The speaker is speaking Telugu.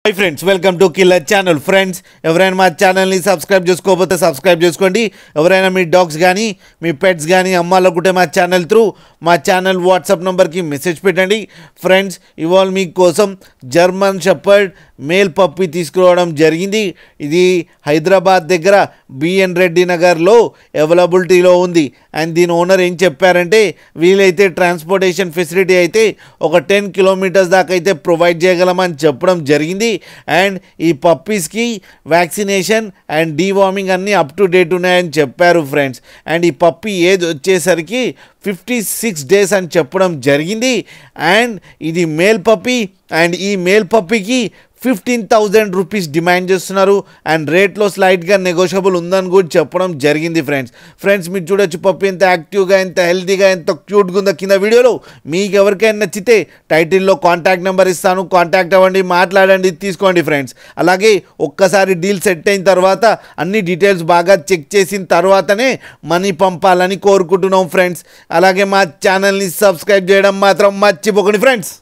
Hi friends, welcome to killer channel. Friends, ఎవరైనా మా ఛానల్ని సబ్స్క్రైబ్ చేసుకోకపోతే సబ్స్క్రైబ్ చేసుకోండి. ఎవరైనా మీ డాగ్స్ కానీ మీ పెట్స్ కానీ అమ్మాలనుకుంటే మా ఛానల్ త్రూ మా ఛానల్ వాట్సాప్ నెంబర్కి మెసేజ్ పెట్టండి. ఫ్రెండ్స్, ఇవాళ మీకోసం జర్మన్ షెపర్డ్ మేల్ పప్పి తీసుకురావడం జరిగింది. ఇది హైదరాబాద్ దగ్గర బిఎన్ రెడ్డి నగర్లో అవైలబిలిటీలో ఉంది. అండ్ దీని ఓనర్ ఏం చెప్పారంటే, వీలైతే ట్రాన్స్పోర్టేషన్ ఫెసిలిటీ అయితే ఒక 10 కిలోమీటర్స్ దాకా అయితే ప్రొవైడ్ చేయగలమని చెప్పడం జరిగింది. అండ్ ఈ పప్పీస్కి వ్యాక్సినేషన్ అండ్ డీవార్మింగ్ అన్నీ అప్ టు డేట్ ఉన్నాయని చెప్పారు ఫ్రెండ్స్. అండ్ ఈ పప్పీ ఏజ్ వచ్చేసరికి 56 డేస్ అని చెప్పడం జరిగింది. అండ్ ఇది మేల్ పప్పీ. అండ్ ఈ మేల్ పప్పీకి 15,000 రూపీస్ డిమాండ్ చేస్తున్నారు. అండ్ రేట్లో స్లైట్గా నెగోషియబుల్ ఉందని కూడా చెప్పడం జరిగింది ఫ్రెండ్స్. మీరు చూడొచ్చు పప్పి ఎంత యాక్టివ్గా, ఎంత హెల్తీగా, ఎంత క్యూట్గా ఉందో కింద వీడియోలో. మీకు ఎవరికైనా నచ్చితే టైటిల్లో కాంటాక్ట్ నెంబర్ ఇస్తాను, కాంటాక్ట్ అవ్వండి, మాట్లాడండి, తీసుకోండి ఫ్రెండ్స్. అలాగే ఒక్కసారి డీల్ సెట్ అయిన తర్వాత అన్ని డీటెయిల్స్ బాగా చెక్ చేసిన తర్వాతనే మనీ పంపాలని కోరుకుంటున్నాం ఫ్రెండ్స్. అలాగే మా ఛానల్ని సబ్స్క్రైబ్ చేయడం మాత్రం మర్చిపోకండి ఫ్రెండ్స్.